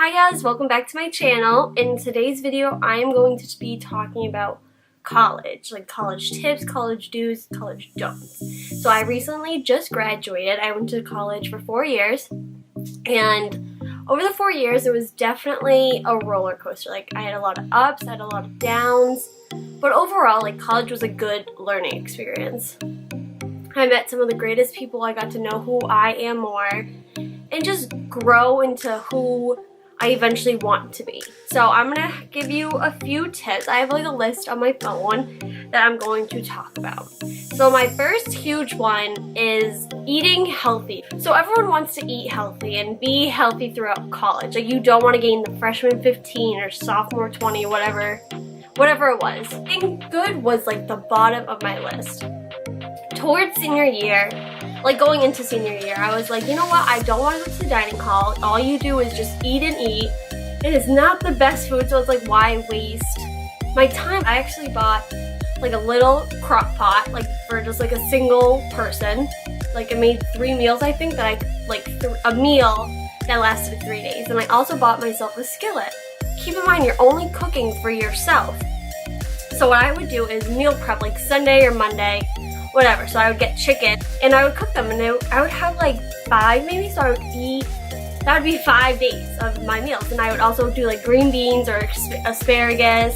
Hi guys, welcome back to my channel. In today's video, I am going to be talking about college, like college tips, college do's, college don'ts. So I recently just graduated. I went to college for 4 years, and over the 4 years, it was definitely a roller coaster. Like I had a lot of ups, I had a lot of downs, but overall, like college was a good learning experience. I met some of the greatest people. I got to know who I am more and just grow into who I eventually want to be. So I'm gonna give you a few tips. I have like a list on my phone that I'm going to talk about. So my first huge one is eating healthy. So everyone wants to eat healthy and be healthy throughout college. Like you don't want to gain the freshman 15 or sophomore 20, whatever it was. Eating good was like the bottom of my list. Towards senior year, like going into senior year, I was like, you know what, I don't want to go to the dining hall. All you do is just eat and eat. It is not the best food, so it's like, why waste my time? I actually bought like a little crock pot, like for just like a single person. Like it made 3 meals, I think, that a meal that lasted 3 days. And I also bought myself a skillet. Keep in mind, you're only cooking for yourself. So what I would do is meal prep like Sunday or Monday, whatever. So I would get chicken and I would cook them, and I would have like 5 maybe, so I would eat, that would be 5 days of my meals. And I would also do like green beans or asparagus.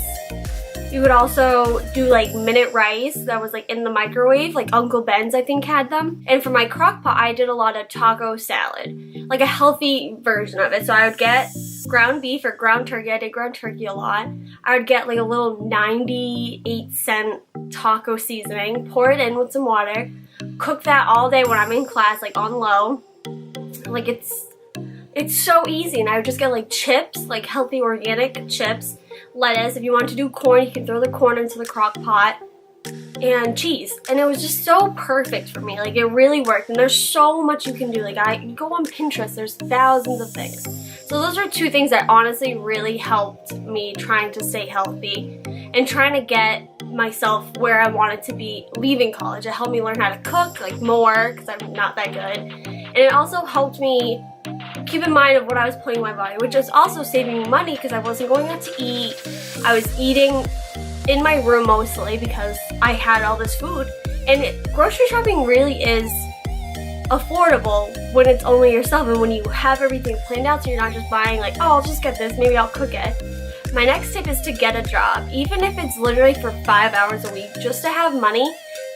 You would also do like minute rice that was like in the microwave, like Uncle Ben's I think had them. And for my crock pot, I did a lot of taco salad, like a healthy version of it. So I would get ground beef or ground turkey. I did ground turkey a lot. I would get like a little 98-cent taco seasoning, pour it in with some water, cook that all day when I'm in class, like on low. Like it's so easy. And I would just get like chips, like healthy organic chips, lettuce. If you want to do corn, you can throw the corn into the crock pot, and cheese. And it was just so perfect for me. Like it really worked. And there's so much you can do. Like you go on Pinterest, there's thousands of things. So those are 2 things that honestly really helped me trying to stay healthy and trying to get myself where I wanted to be leaving college. It helped me learn how to cook like more, because I'm not that good. And it also helped me keep in mind of what I was putting in my body, which is also saving me money because I wasn't going out to eat. I was eating in my room mostly because I had all this food. And grocery shopping really is affordable when it's only yourself and when you have everything planned out, so you're not just buying like, oh, I'll just get this, maybe I'll cook it. My next tip is to get a job, even if it's literally for 5 hours a week, just to have money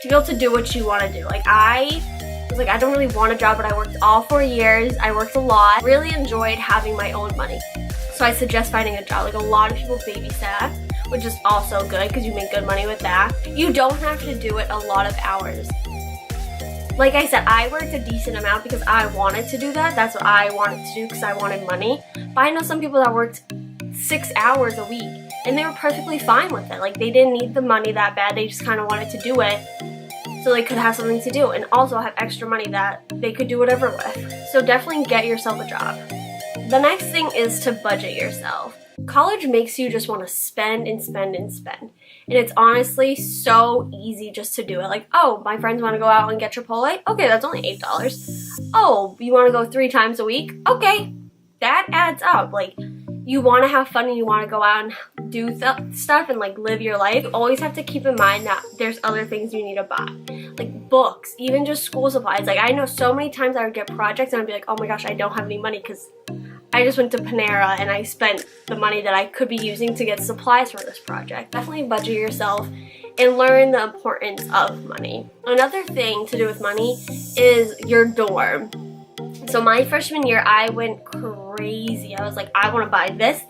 to be able to do what you want to do. Like I was like, I don't really want a job, but I worked all 4 years. I worked a lot, really enjoyed having my own money. So I suggest finding a job. Like a lot of people babysat, which is also good because you make good money with that. You don't have to do it a lot of hours. Like I said, I worked a decent amount because I wanted to do that. That's what I wanted to do because I wanted money. But I know some people that worked 6 hours a week and they were perfectly fine with it. Like they didn't need the money that bad. They just kind of wanted to do it so they could have something to do and also have extra money that they could do whatever with. So definitely get yourself a job. The next thing is to budget yourself. College makes you just want to spend and spend and spend. And it's honestly so easy just to do it. Like, oh, my friends want to go out and get Chipotle? Okay, that's only $8. Oh, you want to go 3 times a week? Okay, that adds up. Like, you want to have fun and you want to go out and do stuff and like live your life. You always have to keep in mind that there's other things you need to buy. Like books, even just school supplies. Like I know so many times I would get projects and I'd be like, oh my gosh, I don't have any money because I just went to Panera and I spent the money that I could be using to get supplies for this project. Definitely budget yourself and learn the importance of money. Another thing to do with money is your dorm. So my freshman year, I went crazy. I was like, I want to buy this.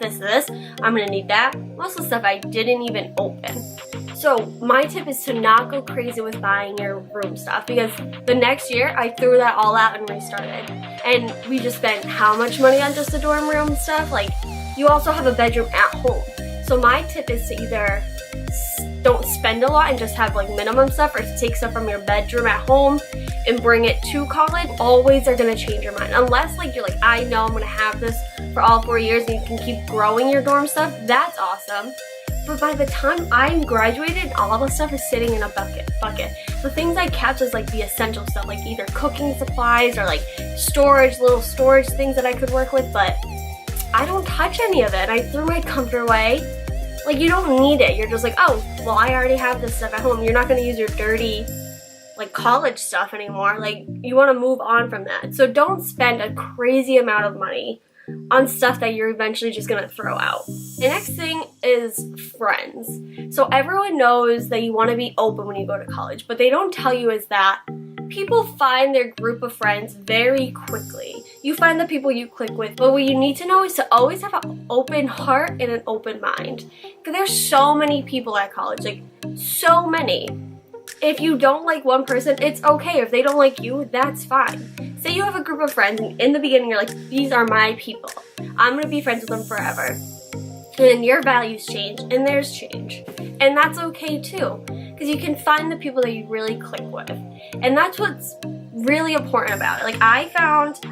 I'm going to need that. Most of the stuff I didn't even open. So my tip is to not go crazy with buying your room stuff, because the next year I threw that all out and restarted. And we just spent how much money on just the dorm room stuff? Like you also have a bedroom at home. So my tip is to either don't spend a lot and just have like minimum stuff, or to take stuff from your bedroom at home and bring it to college. Always are going to change your mind. Unless like you're like, I know I'm going to have this for all 4 years and you can keep growing your dorm stuff. That's awesome. But by the time I graduated, all the stuff is sitting in a bucket. The things I kept was like the essential stuff, like either cooking supplies or like little storage things that I could work with. But I don't touch any of it. I threw my comforter away. Like, you don't need it. You're just like, oh, well, I already have this stuff at home. You're not going to use your dirty, like, college stuff anymore. Like, you want to move on from that. So don't spend a crazy amount of money on stuff that you're eventually just going to throw out. The next thing is friends. So everyone knows that you want to be open when you go to college. But they don't tell you is that people find their group of friends very quickly. You find the people you click with, but what you need to know is to always have an open heart and an open mind. Because there's so many people at college, like so many. If you don't like one person, it's okay. If they don't like you, that's fine. Say you have a group of friends and in the beginning you're like, these are my people. I'm going to be friends with them forever. And your values change and theirs change. And that's okay too. Because you can find the people that you really click with. And that's what's really important about it. Like I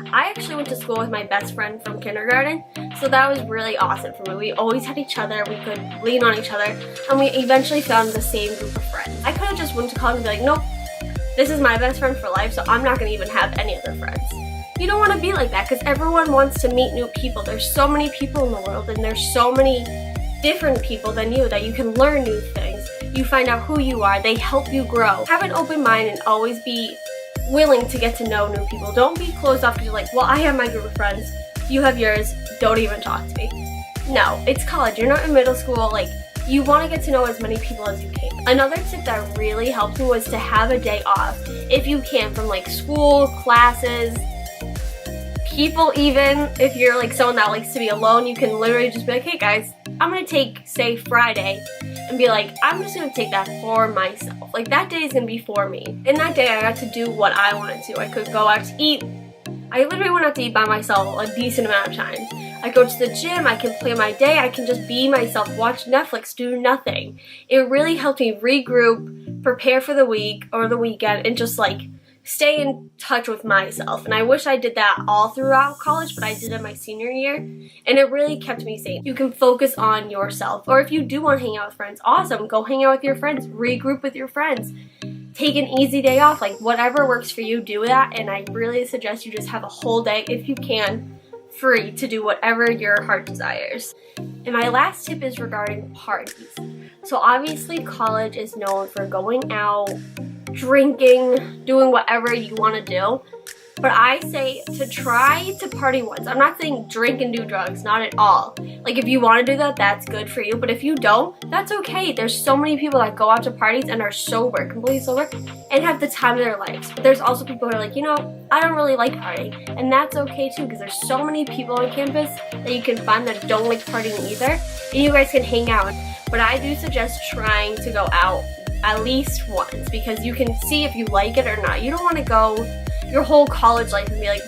actually went to school with my best friend from kindergarten. So that was really awesome for me. We always had each other. We could lean on each other. And we eventually found the same group of friends. I could have just went to college and be like, nope, this is my best friend for life. So I'm not going to even have any other friends. You don't want to be like that because everyone wants to meet new people. There's so many people in the world and there's so many different people than you that you can learn new things. You find out who you are. They help you grow. Have an open mind and always be willing to get to know new people. Don't be closed off because you're like, well, I have my group of friends. You have yours. Don't even talk to me. No, it's college. You're not in middle school. Like, you want to get to know as many people as you can. Another tip that really helped me was to have a day off if you can from like school, classes, people. Even if you're like someone that likes to be alone, you can literally just be like, hey guys, I'm gonna take, say, Friday and be like, I'm just gonna take that for myself. Like that day is gonna be for me. And that day I got to do what I wanted to. I could go out to eat. I literally went out to eat by myself a decent amount of times. I go to the gym, I can play my day, I can just be myself, watch Netflix, do nothing. It really helped me regroup, prepare for the week or the weekend, and just like stay in touch with myself. And I wish I did that all throughout college, but I did it my senior year, and it really kept me sane. You can focus on yourself. Or if you do want to hang out with friends, awesome, go hang out with your friends, regroup with your friends. Take an easy day off, like whatever works for you, do that. And I really suggest you just have a whole day, if you can, free to do whatever your heart desires. And my last tip is regarding parties. So obviously college is known for going out, drinking, doing whatever you want to do. But I say to try to party once. I'm not saying drink and do drugs, not at all. Like if you want to do that, that's good for you. But if you don't, that's okay. There's so many people that go out to parties and are sober, completely sober, and have the time of their lives. But there's also people who are like, you know, I don't really like partying. And that's okay too, because there's so many people on campus that you can find that don't like partying either. And you guys can hang out. But I do suggest trying to go out at least once, because you can see if you like it or not. You don't want to go your whole college life and be like,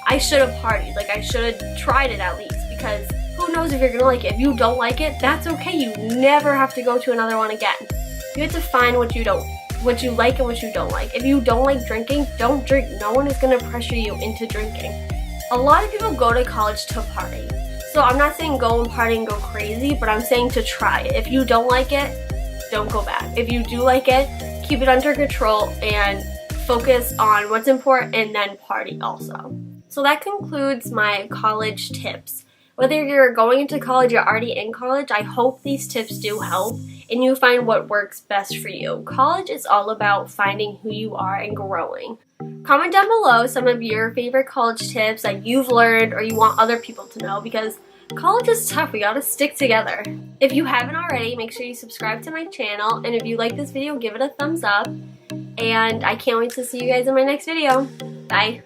I should have partied. Like, I should have tried it at least, because who knows if you're gonna like it. If you don't like it, that's okay. You never have to go to another one again. You have to find what you like and what you don't like. If you don't like drinking, don't drink. No one is gonna pressure you into drinking. A lot of people go to college to party. So I'm not saying go and party and go crazy, but I'm saying to try it. If you don't like it, don't go back. If you do like it, keep it under control and focus on what's important, and then party also. So that concludes my college tips. Whether you're going into college or already in college, I hope these tips do help and you find what works best for you. College is all about finding who you are and growing. Comment down below some of your favorite college tips that you've learned or you want other people to know, because college is tough. We gotta stick together. If you haven't already, make sure you subscribe to my channel, and if you like this video, give it a thumbs up. And I can't wait to see you guys in my next video. Bye.